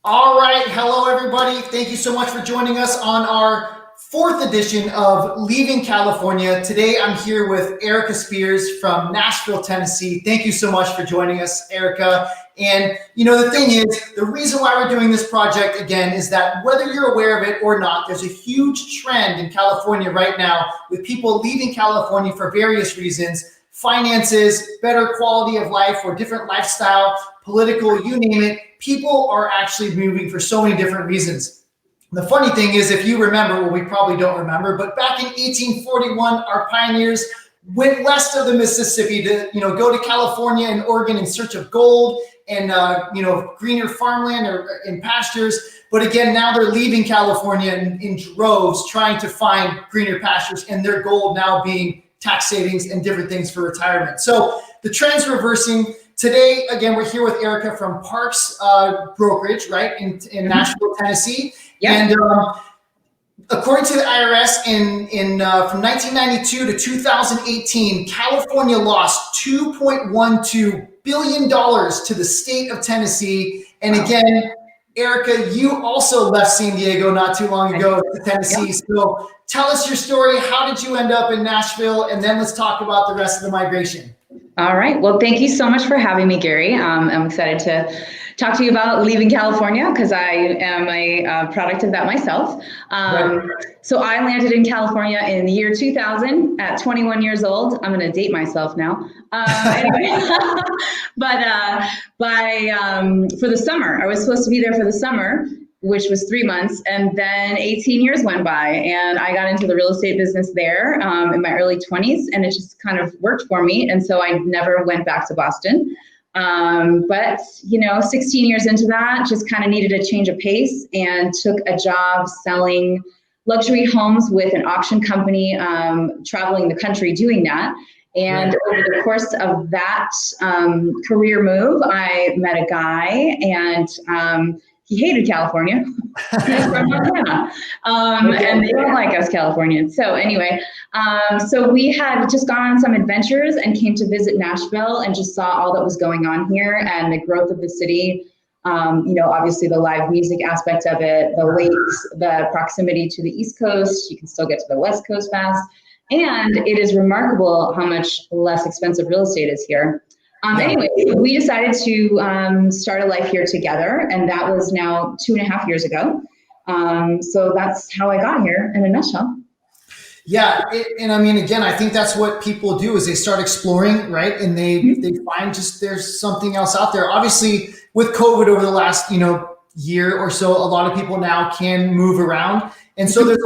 All right. Hello, everybody. Thank you so much for joining us on our fourth edition of Leaving California. Today, I'm here with Erika Spears from Nashville, Tennessee. Thank you so much for joining us, Erika. And, the thing is, the reason why we're doing this project again is that whether you're aware of it or not, there's a huge trend in California right now with people leaving California for various reasons. Finances, better quality of life, or different lifestyle, political, you name it. People are actually moving for so many different reasons. The funny thing is, if you remember, well, we probably don't remember, but back in 1841, our pioneers went west of the Mississippi to, go to California and Oregon in search of gold and, greener farmland or in pastures. But again, now they're leaving California in droves, trying to find greener pastures, and their gold now being tax savings and different things for retirement. So the trend's reversing. Today, again, we're here with Erika from Parks Brokerage, right, in Nashville, Tennessee. Yep. And according to the IRS, from 1992 to 2018, California lost $2.12 billion to the state of Tennessee. And again, Erika, you also left San Diego not too long ago to Tennessee. Yep. So tell us your story. How did you end up in Nashville? And then let's talk about the rest of the migration. All right. Well, thank you so much for having me, Gary. I'm excited to talk to you about leaving California because I am a product of that myself. So I landed in California in the year 2000 at 21 years old. I'm going to date myself now. Anyway, but for the summer, I was supposed to be there for the summer, which was 3 months. And then 18 years went by and I got into the real estate business there in my early 20s, and it just kind of worked for me. And so I never went back to Boston. But 16 years into that, just kind of needed a change of pace and took a job selling luxury homes with an auction company, traveling the country doing that. And over the course of that career move, I met a guy, and he hated California. He's from Montana. And they don't like us Californians. So anyway, so we had just gone on some adventures and came to visit Nashville and just saw all that was going on here and the growth of the city. Obviously the live music aspect of it, the lakes, the proximity to the East Coast. You can still get to the West Coast fast. And it is remarkable how much less expensive real estate is here. Anyway, we decided to start a life here together, and that was now 2.5 years ago. So that's how I got here in a nutshell. Yeah, and I mean, again, I think that's what people do is they start exploring, right? And they find just there's something else out there. Obviously, with COVID over the last year or so, a lot of people now can move around, and so there's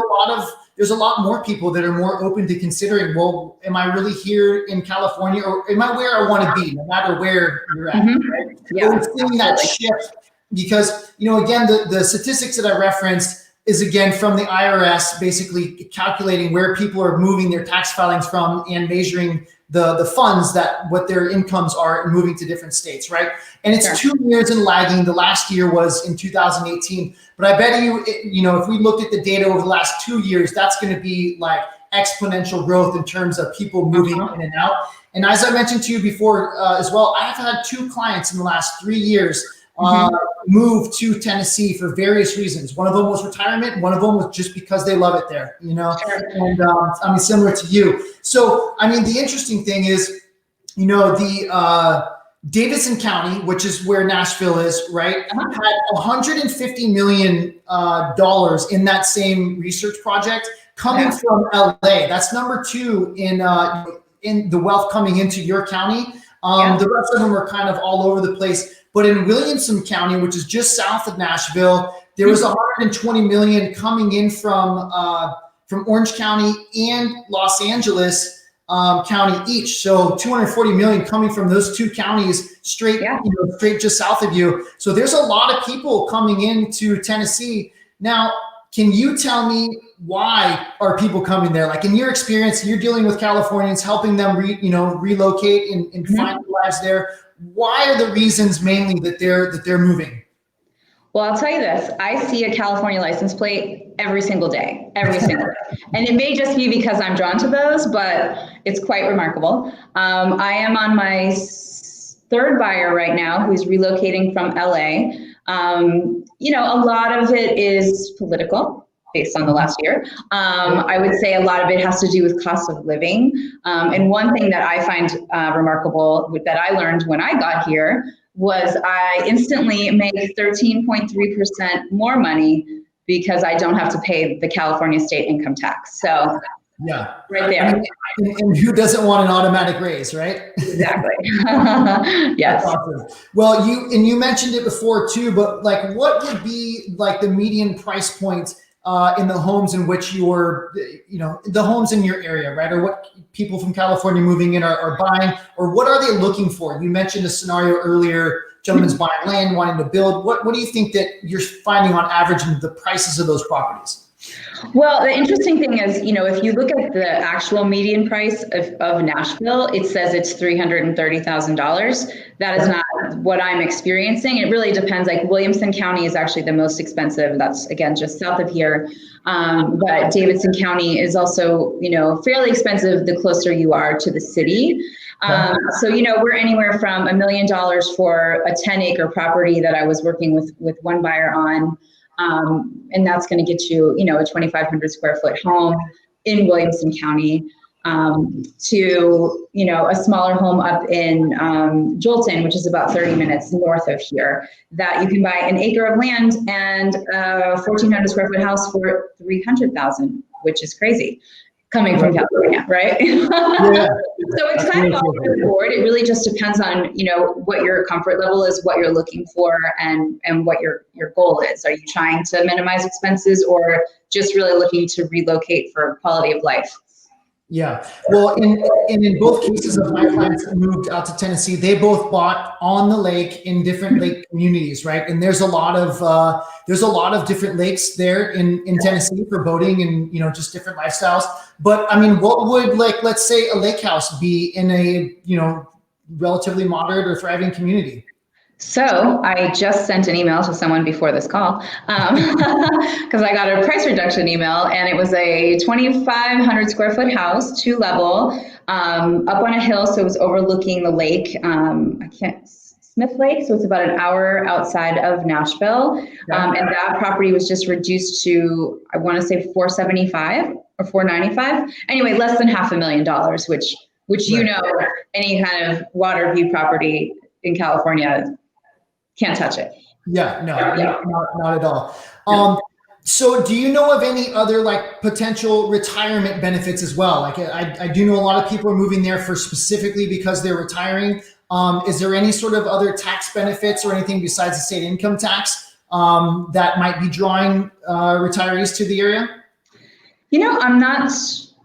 a lot more people that are more open to considering, well, am I really here in California, or am I where I want to be, no matter where you're at, right? Yeah, we're seeing that shift because, again, the statistics that I referenced is, again, from the IRS, basically calculating where people are moving their tax filings from and measuring the funds what their incomes are and moving to different states, right? And it's 2 years in lagging. The last year was in 2018. But I bet you, if we looked at the data over the last 2 years, that's going to be like exponential growth in terms of people moving in and out. And as I mentioned to you before as well, I have had 2 clients in the last 3 years move to Tennessee for various reasons. One of them was retirement. One of them was just because they love it there, and I mean, similar to you. So, I mean, the interesting thing is, the Davidson County, which is where Nashville is, right, had $150 million in that same research project coming from LA. That's number 2 in the wealth coming into your county. The rest of them are kind of all over the place. But in Williamson County, which is just south of Nashville, there was $120 million coming in from Orange County and Los Angeles County each. So $240 million coming from those 2 counties straight just south of you. So there's a lot of people coming into Tennessee. Now, can you tell me why are people coming there? Like in your experience, you're dealing with Californians, helping them relocate and find their lives there. Why are the reasons mainly that they're moving? Well, I'll tell you this. I see a California license plate every single day. And it may just be because I'm drawn to those, but it's quite remarkable. I am on my third buyer right now who's relocating from LA. A lot of it is political based on the last year. I would say a lot of it has to do with cost of living. And one thing that I find remarkable that I learned when I got here was I instantly make 13.3% more money because I don't have to pay the California state income tax. So yeah, right there. And who doesn't want an automatic raise, right? Exactly. Yes. Awesome. Well, you mentioned it before too, but like, what would be like the median price point in the homes in which the homes in your area, right? Or what people from California moving in are buying, or what are they looking for? You mentioned a scenario earlier, gentlemen's buying land, wanting to build. What do you think that you're finding on average in the prices of those properties? Well, the interesting thing is, if you look at the actual median price of Nashville, it says it's $330,000. That is not what I'm experiencing. It really depends. Like Williamson County is actually the most expensive. That's again just south of here. But Davidson County is also, fairly expensive the closer you are to the city. So, we're anywhere from $1 million for a 10-acre property that I was working with one buyer on. And that's going to get you, a 2,500 square foot home in Williamson County, to, a smaller home up in Jolton, which is about 30 minutes north of here, that you can buy an acre of land and a 1,400 square foot house for $300,000, which is crazy. Coming from California, right? Yeah. So it's kind of all over the board. It really just depends on, what your comfort level is, what you're looking for, and what your goal is. Are you trying to minimize expenses or just really looking to relocate for quality of life? Yeah. Well, in both cases of my clients that moved out to Tennessee, they both bought on the lake in different lake communities, right? And there's a lot of different lakes there in Tennessee for boating and just different lifestyles. But I mean, what would, like, let's say a lake house be in a relatively moderate or thriving community? So I just sent an email to someone before this call because I got a price reduction email, and it was a 2,500 square foot house, 2-level, up on a hill. So it was overlooking the lake. Smith Lake. So it's about an hour outside of Nashville. And that property was just reduced to, I want to say $475 or $495. Anyway, less than $500,000, which any kind of water view property in California can't touch it. Yeah, no, not at all. So do you know of any other like potential retirement benefits as well? Like I do know a lot of people are moving there for specifically because they're retiring. Is there any sort of other tax benefits or anything besides the state income tax that might be drawing retirees to the area? I'm not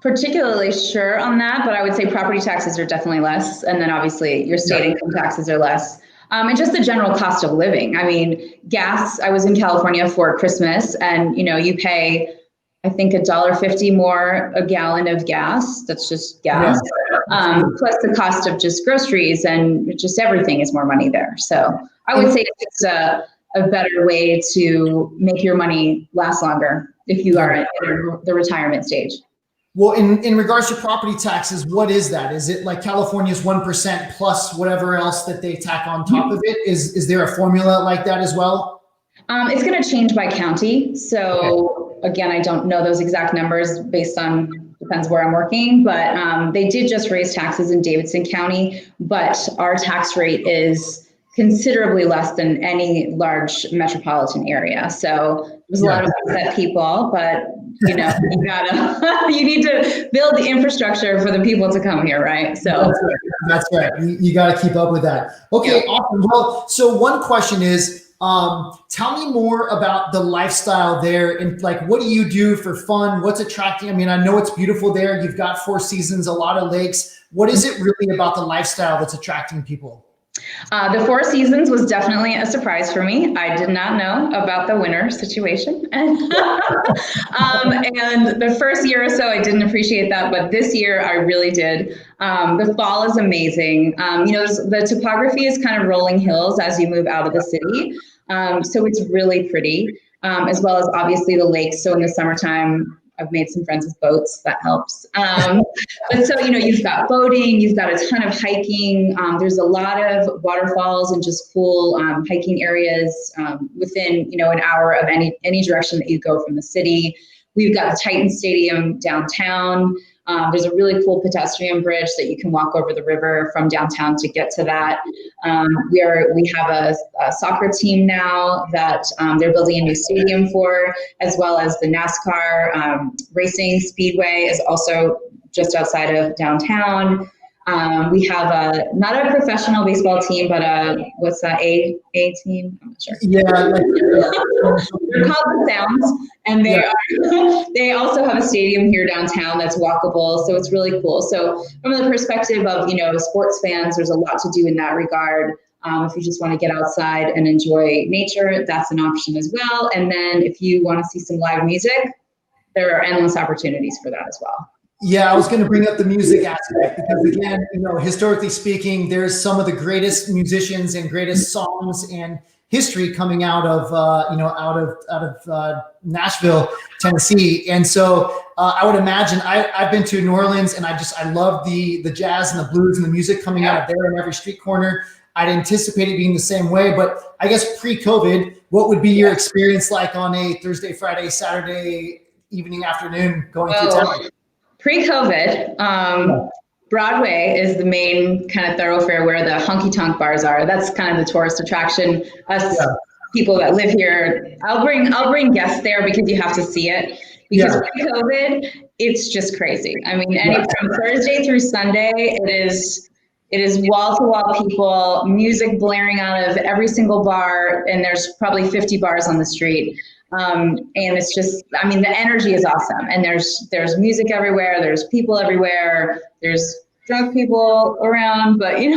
particularly sure on that, but I would say property taxes are definitely less. And then obviously your state income taxes are less. And just the general cost of living. I mean, gas, I was in California for Christmas, and you pay, I think, $1.50 more a gallon of gas. That's just gas. Plus the cost of just groceries, and just everything is more money there. So I would say it's a better way to make your money last longer if you are at the retirement stage. Well, in regards to property taxes, what is that? Is it like California's 1% plus whatever else that they tack on top of it? Is there a formula like that as well? It's going to change by county. So again, I don't know those exact numbers based on, depends where I'm working, but they did just raise taxes in Davidson County, but our tax rate is considerably less than any large metropolitan area. So there's a lot of upset people, but you need to build the infrastructure for the people to come here, right? So that's right. You got to keep up with that. Okay, awesome. Well, so one question is, tell me more about the lifestyle there, and like, what do you do for fun? What's attracting? I mean, I know it's beautiful there. You've got 4 seasons, a lot of lakes. What is it really about the lifestyle that's attracting people? The 4 seasons was definitely a surprise for me. I did not know about the winter situation. And the first year or so, I didn't appreciate that. But this year, I really did. The fall is amazing. The topography is kind of rolling hills as you move out of the city. So it's really pretty, as well as obviously the lakes. So in the summertime, I've made some friends with boats. That helps. But so, you've got boating, you've got a ton of hiking. There's a lot of waterfalls and just cool hiking areas within, an hour of any direction that you go from the city. We've got the Titan Stadium downtown. There's a really cool pedestrian bridge that you can walk over the river from downtown to get to that. We have a soccer team now that they're building a new stadium for, as well as the NASCAR racing speedway is also just outside of downtown. We have not a professional baseball team, but what's that, A team? I'm not sure. Yeah. They're called the Sounds, and they also have a stadium here downtown that's walkable, so it's really cool. So from the perspective of, sports fans, there's a lot to do in that regard. If you just want to get outside and enjoy nature, that's an option as well. And then if you want to see some live music, there are endless opportunities for that as well. Yeah, I was going to bring up the music aspect because, again, historically speaking, there's some of the greatest musicians and greatest songs and history coming out of Nashville, Tennessee. And so I would imagine I've been to New Orleans, and I love the jazz and the blues and the music coming out of there in every street corner. I'd anticipate it being the same way, but I guess pre-COVID, what would be your experience like on a Thursday, Friday, Saturday evening, afternoon going through town? Pre-COVID, Broadway is the main kind of thoroughfare where the Honky Tonk bars are. That's kind of the tourist attraction. People that live here, I'll bring guests there because you have to see it. Because pre-COVID, it's just crazy. I mean, from Thursday through Sunday, it is wall-to-wall people, music blaring out of every single bar, and there's probably 50 bars on the street. And it's just, the energy is awesome. And there's music everywhere. There's people everywhere. There's drunk people around, but it's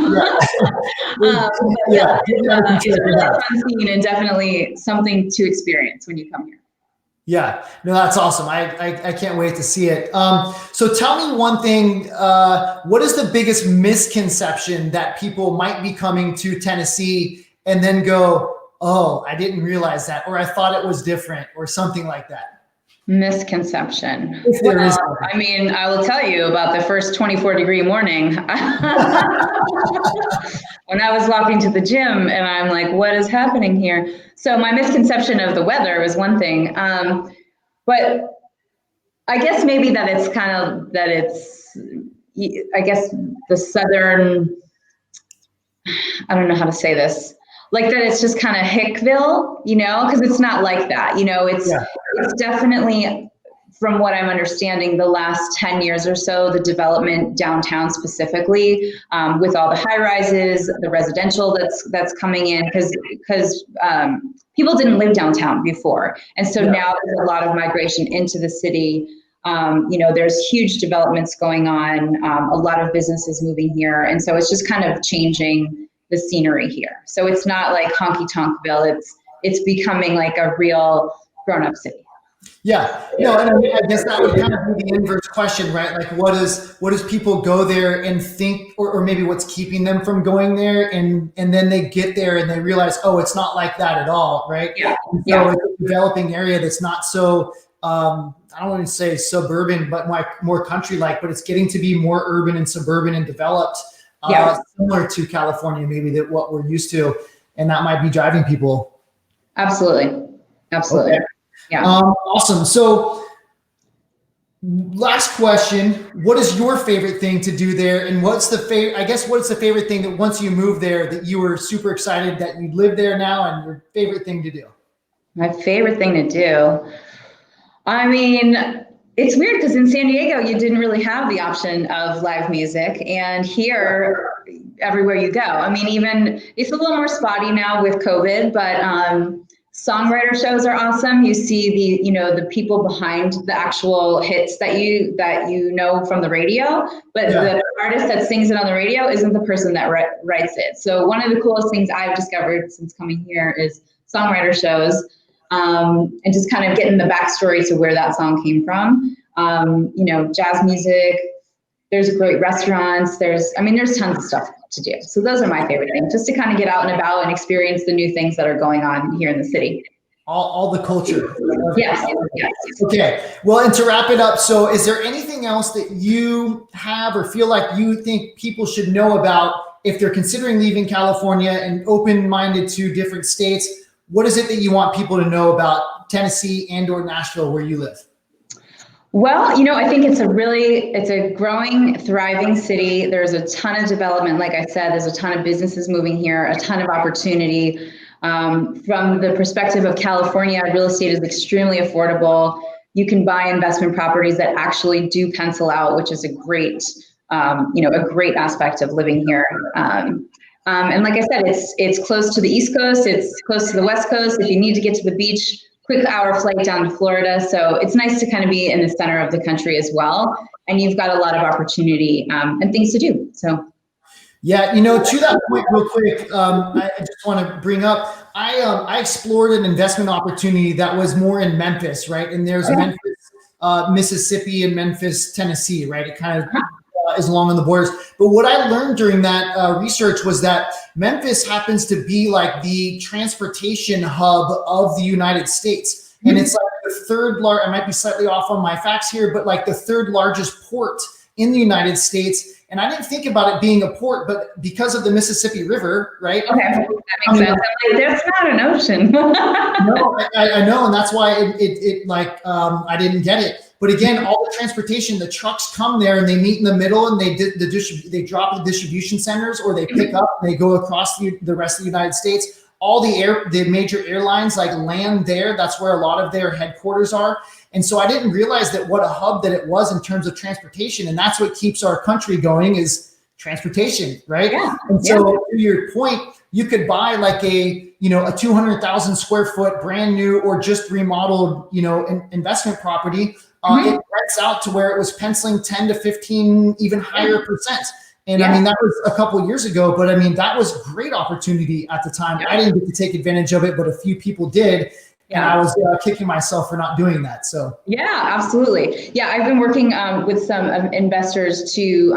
a really fun scene and definitely something to experience when you come here. Yeah, no, that's awesome. I can't wait to see it. So tell me one thing, what is the biggest misconception that people might be coming to Tennessee and then go, oh, I didn't realize that, or I thought it was different, or something like that? Misconception. I will tell you about the first 24-degree morning. When I was walking to the gym and I'm like, what is happening here? So my misconception of the weather was one thing. But I guess maybe that it's the southern, I don't know how to say this. Like that it's just kind of Hickville, because it's not like that. It's definitely, from what I'm understanding, the last 10 years or so, the development downtown specifically, with all the high rises, the residential that's coming in, because people didn't live downtown before. And so now there's a lot of migration into the city. There's huge developments going on, a lot of businesses moving here. And so it's just kind of changing the scenery here. So it's not like honky tonkville. It's becoming like a real grown-up city. Yeah, no, and I guess that would kind of be the inverse question, right? Like, what does people go there and think, or maybe what's keeping them from going there, and then they get there and they realize, oh, it's not like that at all, right? Yeah. So it's a developing area that's not so, I don't want to say suburban, but more country-like, but it's getting to be more urban and suburban and developed. Similar to California, maybe that what we're used to, and that might be driving people. Absolutely. Okay. Yeah. Awesome. So last question, what is your favorite thing to do there? And what's the favorite thing that once you moved there that you were super excited that you live there now, and your favorite thing to do? My favorite thing to do. It's weird because in San Diego, you didn't really have the option of live music, and here, everywhere you go. Even it's a little more spotty now with COVID, but songwriter shows are awesome. You see the people behind the actual hits that you know from the radio, but the artist that sings it on the radio isn't the person that writes it. So one of the coolest things I've discovered since coming here is songwriter shows. And just kind of getting the backstory to where that song came from. Jazz music, there's great restaurants, there's tons of stuff to do. So those are my favorite things, just to kind of get out and about and experience the new things that are going on here in the city. all the culture. Yes. Yes. Okay. Well, and to wrap it up, so is there anything else that you have or feel like you think people should know about if they're considering leaving California and open-minded to different states? What is it that you want people to know about Tennessee and/or Nashville, where you live? Well, I think it's a growing, thriving city. There's a ton of development. Like I said, there's a ton of businesses moving here, a ton of opportunity. From the perspective of California, real estate is extremely affordable. You can buy investment properties that actually do pencil out, which is a great aspect of living here. And like I said, it's close to the East Coast. It's close to the West Coast. If you need to get to the beach, quick hour flight down to Florida. So it's nice to kind of be in the center of the country as well. And you've got a lot of opportunity and things to do. So. Yeah, to that point, real quick, I just want to bring up, I explored an investment opportunity that was more in Memphis, right? And there's Memphis, Mississippi, and Memphis, Tennessee, right? It kind of is along on the borders. But what I learned during that research was that Memphis happens to be like the transportation hub of the United States. And it's like the third largest, I might be slightly off on my facts here, but like the third largest port in the United States. And I didn't think about it being a port, but because of the Mississippi River, right? Okay, that makes sense. I'm like, that's not an ocean. No, I know, and that's why I didn't get it. But again, all the transportation, the trucks come there and they meet in the middle, and they drop the distribution centers, or they pick up and they go across the rest of the United States. All the major airlines like land there. That's where a lot of their headquarters are. And so I didn't realize that what a hub that it was in terms of transportation. And that's what keeps our country going, is transportation, right? Yeah. And so to your point, you could buy like a 200,000 square foot brand new or just remodeled, investment property. It rents out to where it was penciling 10 to 15, even higher percent. And I mean, that was a couple of years ago, but I mean, that was great opportunity at the time. I didn't get to take advantage of it, but a few people did. And I was kicking myself for not doing that. So yeah, absolutely. Yeah, I've been working with some investors to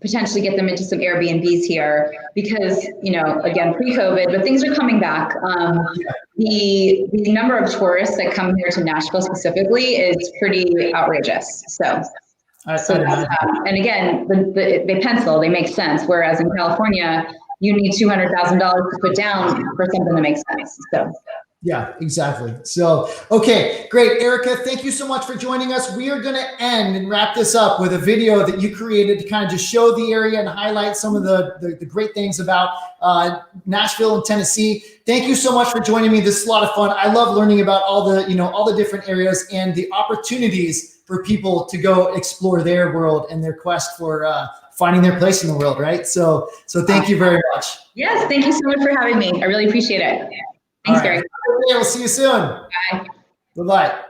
potentially get them into some Airbnbs here because, again, pre-COVID, but things are coming back. The number of tourists that come here to Nashville specifically is pretty outrageous. So and again, they pencil, they make sense. Whereas in California, you need $200,000 to put down for something that makes sense. So. Yeah, exactly. So, okay, great. Erika, thank you so much for joining us. We are going to end and wrap this up with a video that you created to kind of just show the area and highlight some of the great things about Nashville and Tennessee. Thank you so much for joining me. This is a lot of fun. I love learning about all the different areas and the opportunities for people to go explore their world and their quest for finding their place in the world, right? So thank you very much. Yes, thank you so much for having me. I really appreciate it. Thanks, Gary. We'll see you soon. Bye. Bye-bye.